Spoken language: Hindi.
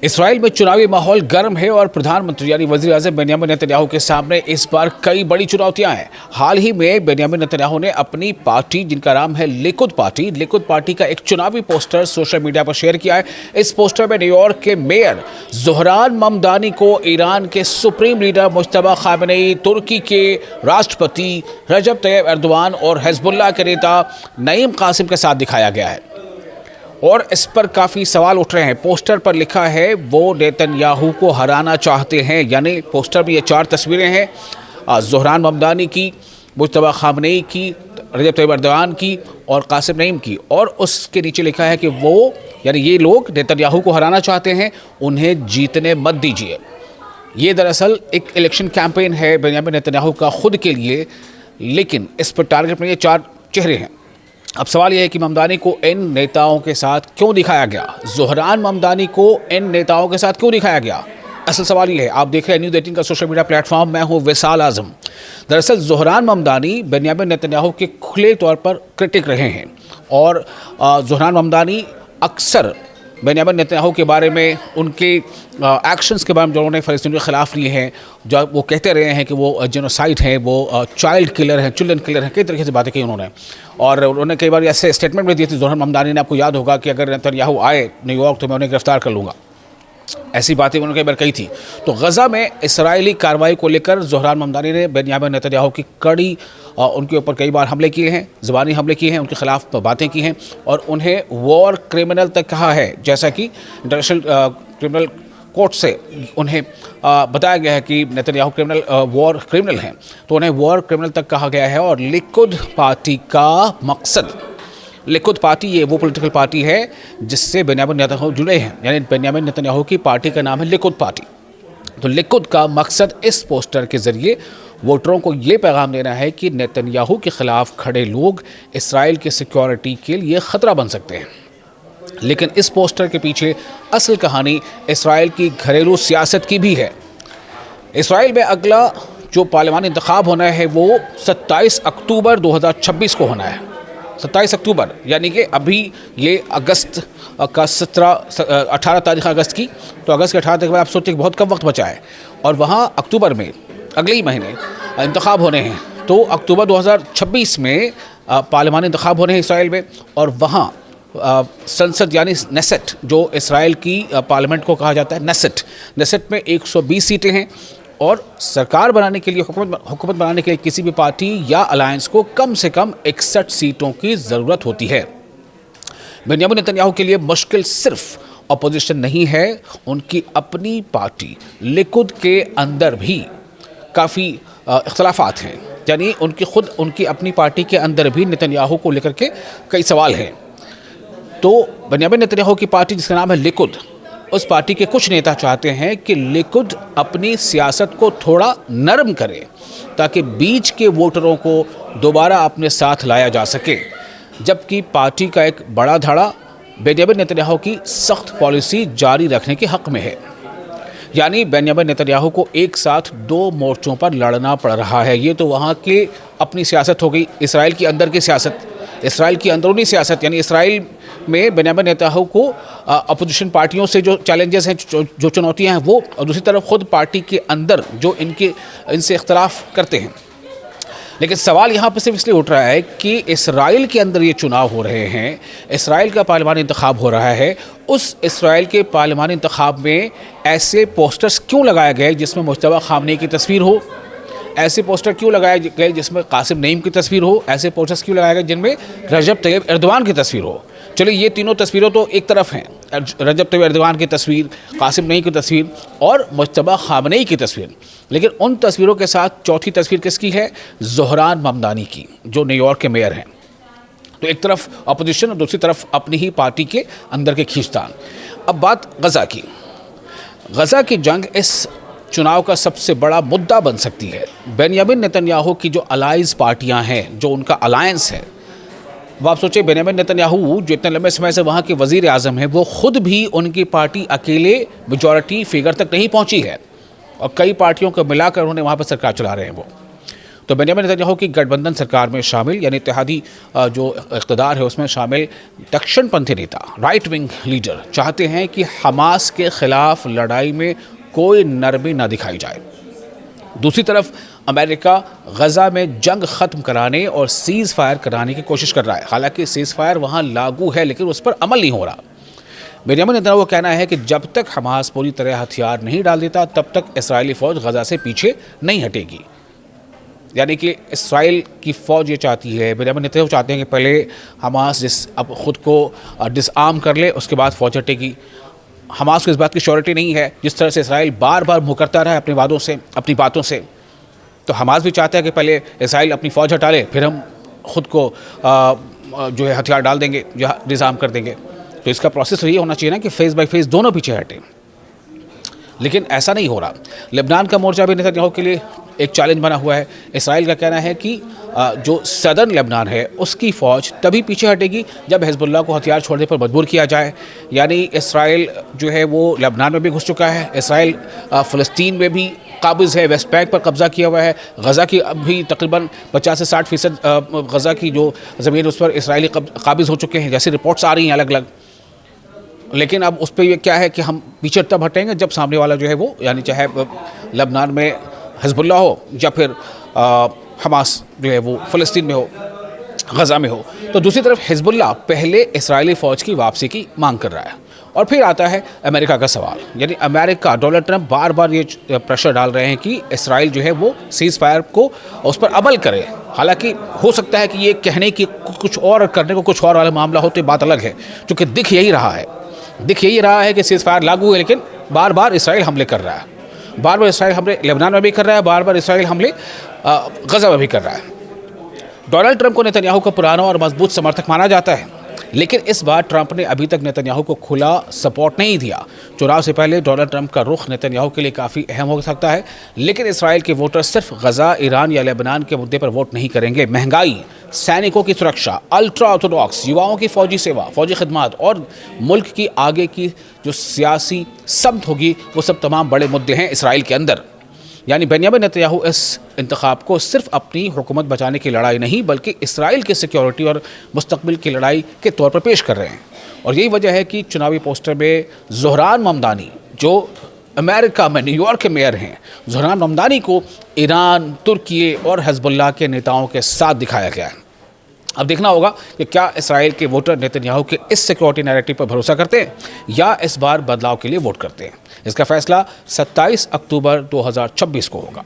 इसराइल में चुनावी माहौल गर्म है और प्रधानमंत्री यानी वजीर आज़म बेंयामिन नेतन्याहू के सामने इस बार कई बड़ी चुनौतियां हैं। हाल ही में बेंयामिन नेतन्याहू ने अपनी पार्टी, जिनका नाम है लिकुद पार्टी का एक चुनावी पोस्टर सोशल मीडिया पर शेयर किया है। इस पोस्टर में न्यूयॉर्क के मेयर ज़ोहरान ममदानी को ईरान के सुप्रीम लीडर मुज्तबा खामेनेई, तुर्की के राष्ट्रपति रजब तैयब एर्दोआन और हिजबुल्लाह के नेता नईम कासिम के साथ दिखाया गया है और इस पर काफ़ी सवाल उठ रहे हैं। पोस्टर पर लिखा है वो नेतन्याहू को हराना चाहते हैं, यानी पोस्टर में ये 4 तस्वीरें हैं, ज़ोहरान ममदानी की, मुज्तबा खामेनेई की, रजब तैयब एर्दोआन की और कासिम नईम की, और उसके नीचे लिखा है कि वो यानी ये लोग नेतन्याहू को हराना चाहते हैं, उन्हें जीतने मत दीजिए। ये दरअसल एक इलेक्शन कैंपेन है बेंयामिन नेतन्याहू का खुद के लिए, लेकिन इस पर टारगेट में ये 4 चेहरे हैं। अब सवाल यह है कि ममदानी को इन नेताओं के साथ क्यों दिखाया गया, ज़ोहरान ममदानी को इन नेताओं के साथ क्यों दिखाया गया। असल सवाल ये है। आप देख रहे हैं न्यूज़ 18 का सोशल मीडिया प्लेटफॉर्म, मैं हूं विशाल आजम। दरअसल ज़ोहरान ममदानी बेंयामिन नेतन्याहू के खुले तौर पर क्रिटिक रहे हैं और ज़ोहरान ममदानी अक्सर बेंयामिन नेतन्याहू के बारे में, उनके एक्शंस के बारे में जो उन्होंने फ़लस्तीनियों के ख़िलाफ़ लिए हैं, जो वो कहते रहे हैं कि वो जेनोसाइड हैं, वो चाइल्ड किलर हैं, चिल्ड्रन किलर हैं, कई तरीके से बातें की उन्होंने। और उन्होंने कई बार ऐसे स्टेटमेंट भी दिए थे ज़ोहरान ममदानी ने, आपको याद होगा कि अगर नेतन्याहू आए न्यूयॉर्क तो मैं उन्हें गिरफ्तार कर लूँगा, ऐसी बातें उन्होंने कई बार कही थी। तो गज़ा में इसराइली कार्रवाई को लेकर ज़ोहरान ममदानी ने बेंयामिन नेतन्याहू की कड़ी उनके ऊपर कई बार हमले किए हैं, ज़बानी हमले किए हैं, उनके खिलाफ बातें की हैं और उन्हें वॉर क्रिमिनल तक कहा है। जैसा कि इंटरनेशनल क्रिमिनल कोर्ट से उन्हें बताया गया है कि नेतन्याहू वॉर क्रिमिनल हैं, तो उन्हें वॉर क्रिमिनल तक कहा गया है। और लिकुद पार्टी का मकसद, लिकुद पार्टी ये वो पॉलिटिकल पार्टी है जिससे बेंयामिन नेतन्याहू जुड़े हैं, यानी बेंयामिन नेतन्याहू की पार्टी का नाम है लिकुद पार्टी। तो लिकुद का मकसद इस पोस्टर के ज़रिए वोटरों को ये पैगाम देना है कि नेतन्याहू के ख़िलाफ़ खड़े लोग इसराइल की सिक्योरिटी के लिए ख़तरा बन सकते हैं। लेकिन इस पोस्टर के पीछे असल कहानी इसराइल की घरेलू सियासत की भी है। इसराइल में अगला जो पार्लियामानी इंतखाब होना है वो 27 अक्टूबर 2026 को होना है। 27 अक्टूबर यानी कि अभी ये अगस्त का 18 तारीख अगस्त की, तो अगस्त के 18 तारीख में आप सोचते हैं बहुत कम वक्त बचा है और वहाँ अक्टूबर में अगले ही महीने इंतखाब होने हैं। तो अक्टूबर 2026 में पार्लियामानी इंतखाब होने हैं इसराइल में और वहाँ संसद यानी नेसेट, जो इसराइल की पार्लियामेंट को कहा जाता है, नेसेट में 120 सीटें हैं और सरकार बनाने के लिए, हुकूमत बनाने के लिए किसी भी पार्टी या अलायंस को कम से कम 61 सीटों की ज़रूरत होती है। बेंयामिन नेतन्याहू के लिए मुश्किल सिर्फ अपोजिशन नहीं है, उनकी अपनी पार्टी लिकुद के अंदर भी काफ़ी इख्तलाफात हैं, यानी उनकी अपनी पार्टी के अंदर भी नेतन्याहू को लेकर के कई सवाल हैं। तो बेंयामिन नेतन्याहू की पार्टी, जिसका नाम है लिकुद, उस पार्टी के कुछ नेता चाहते हैं कि लिकुद अपनी सियासत को थोड़ा नरम करे ताकि बीच के वोटरों को दोबारा अपने साथ लाया जा सके, जबकि पार्टी का एक बड़ा धड़ा बेंयामिन नेतन्याहू की सख्त पॉलिसी जारी रखने के हक़ में है। यानी बेंयामिन नेतन्याहू को एक साथ 2 मोर्चों पर लड़ना पड़ रहा है। ये तो वहाँ की अपनी सियासत हो गई, इसराइल की अंदर की सियासत, इसराइल की अंदरूनी सियासत, यानी इसराइल में बेंयामिन नेतन्याहू को अपोजिशन पार्टियों से जो चैलेंजेस हैं, जो चुनौतियां हैं वो, और दूसरी तरफ खुद पार्टी के अंदर जो इनसे इख्तलाफ करते हैं। लेकिन सवाल यहाँ पर सिर्फ इसलिए उठ रहा है कि इसराइल के अंदर ये चुनाव हो रहे हैं, इसराइल का पार्लियामानी इंतखाब हो रहा है, उस इसराइल के पार्लियामानी इंतखाब में ऐसे पोस्टर्स क्यों लगाए गए जिसमें मुज्तबा खामेनेई की तस्वीर हो, ऐसे पोस्टर क्यों लगाए गए जिसमें कासिम नईम की तस्वीर हो, ऐसे पोस्टर्स क्यों लगाए गए जिनमें रजब तैयब एर्दोआन की तस्वीर हो। चलिए ये तीनों तस्वीरों तो एक तरफ हैं, रजब तैयब एर्दोआन की तस्वीर, कासिम नईम की तस्वीर और मुज्तबा खामेनेई की तस्वीर, लेकिन उन तस्वीरों के साथ चौथी तस्वीर किसकी है? ज़ोहरान ममदानी की, जो न्यूयॉर्क के मेयर हैं। तो एक तरफ अपोजिशन और दूसरी तरफ अपनी ही पार्टी के अंदर के खींचतान। अब बात गज़ा की। गज़ा की जंग इस चुनाव का सबसे बड़ा मुद्दा बन सकती है। बेंयामिन नेतन्याहू की जो अलाइज पार्टियां हैं, जो उनका अलायंस है, वो आप सोचिए, बेंयामिन नेतन्याहू जो इतने लंबे समय से वहाँ के वज़ीर आज़म हैं, वो खुद भी उनकी पार्टी अकेले मेजॉरिटी फिगर तक नहीं पहुँची है और कई पार्टियों को मिलाकर उन्होंने वहाँ पर सरकार चला रहे हैं वो। तो बेंजामिन नेतन्याहू की गठबंधन सरकार में शामिल यानी इत्तेहादी जो इक़्तिदार है उसमें शामिल दक्षिणपंथी नेता राइट विंग लीडर चाहते हैं कि हमास के ख़िलाफ़ लड़ाई में कोई नरमी ना दिखाई जाए। दूसरी तरफ अमेरिका गज़ा में जंग ख़त्म कराने और सीज़ फायर कराने की कोशिश कर रहा है। हालांकि सीज़ फायर वहाँ लागू है लेकिन उस पर अमल नहीं हो रहा। बेंजामिन नेतन्याहू का कहना है कि जब तक हमास पूरी तरह हथियार नहीं डाल देता तब तक इस्राएली फ़ौज गज़ा से पीछे नहीं हटेगी। यानी कि इसराइल की फ़ौज ये चाहती है, बेंजामिन नेतन्याहू चाहते हैं कि पहले हमास अब ख़ुद को डिसआर्म कर ले, उसके बाद फ़ौज हटेगी। हमास को इस बात की श्योरिटी नहीं है। जिस तरह से इसराइल बार बार मुकरता रहा है अपने वादों से, अपनी बातों से, तो हमास भी चाहता है कि पहले इसराइल अपनी फ़ौज हटा ले, फिर हम ख़ुद को जो है हथियार डाल देंगे या डिसआर्म कर देंगे। तो इसका प्रोसेस तो ये होना चाहिए ना कि फेज़ बाय फेज़ दोनों पीछे हटें, लेकिन ऐसा नहीं हो रहा। लेबनान का मोर्चा भी नेतन्याहू के लिए एक चैलेंज बना हुआ है। इसराइल का कहना है कि जो सदर्न लेबनान है उसकी फ़ौज तभी पीछे हटेगी जब हिजबुल्लाह को हथियार छोड़ने पर मजबूर किया जाए। यानी इसराइल जो है वो लेबनान में भी घुस चुका है, इसराइल फ़लस्तीन में भी काबिज़ है, वेस्ट बैंक पर कब्ज़ा किया हुआ है, गज़ा की अभी तकरीबन 50 से 60% गज़ा की जो ज़मीन उस पर इसराइली काबिज़ हो चुके हैं, जैसी रिपोर्ट्स आ रही हैं अलग अलग। लेकिन अब उस पर ये क्या है कि हम पीछे तब हटेंगे जब सामने वाला जो है वो, यानी चाहे लेबनान में हिजबुल्लाह हो या फिर हमास जो है वो फ़लस्तीन में हो, गज़ा में हो। तो दूसरी तरफ हिजबुल्लाह पहले इसराइली फ़ौज की वापसी की मांग कर रहा है। और फिर आता है अमेरिका का सवाल। यानी अमेरिका, डोनाल्ड ट्रंप बार बार ये प्रेशर डाल रहे हैं कि इसराइल जो है वो सीज़ फायर को उस पर अमल करे। हालांकि हो सकता है कि ये कहने की कुछ और करने को कुछ और वाला मामला हो तो बात अलग है, क्योंकि दिख यही रहा है कि सीज़ फायर लागू है, लेकिन बार बार इसराइल हमले कर रहा है। बार बार इसराइल हमले लेबनान में भी कर रहा है, बार बार इसराइल हमले गज़ा में भी कर रहा है। डोनाल्ड ट्रंप को नेतन्याहू का पुराना और मजबूत समर्थक माना जाता है, लेकिन इस बार ट्रंप ने अभी तक नेतन्याहू को खुला सपोर्ट नहीं दिया। चुनाव से पहले डोनाल्ड ट्रंप का रुख नेतन्याहू के लिए काफ़ी अहम हो सकता है, लेकिन इसराइल के वोटर सिर्फ गज़ा, ईरान या लेबनान के मुद्दे पर वोट नहीं करेंगे। महंगाई, सैनिकों की सुरक्षा, अल्ट्रा ऑर्थोडॉक्स, युवाओं की फ़ौजी सेवा, फ़ौजी खिदमत और मुल्क की आगे की जो सियासी समत होगी, वो सब तमाम बड़े मुद्दे हैं इसराइल के अंदर। यानी बेंजामिन नेतन्याहू इस इंतखाब को सिर्फ अपनी हुकूमत बचाने की लड़ाई नहीं, बल्कि इसराइल की सिक्योरिटी और मुस्तकबिल की लड़ाई के तौर पर पेश कर रहे हैं। और यही वजह है कि चुनावी पोस्टर में ज़ोहरान ममदानी, जो अमेरिका में न्यूयॉर्क के मेयर हैं, ज़ोहरान ममदानी को ईरान, तुर्की और हिजबुल्लाह के नेताओं के साथ दिखाया गया है। अब देखना होगा कि क्या इसराइल के वोटर नेतन्याहू के इस सिक्योरिटी नैरेटिव पर भरोसा करते हैं या इस बार बदलाव के लिए वोट करते हैं। इसका फैसला 27 अक्टूबर 2026 को होगा।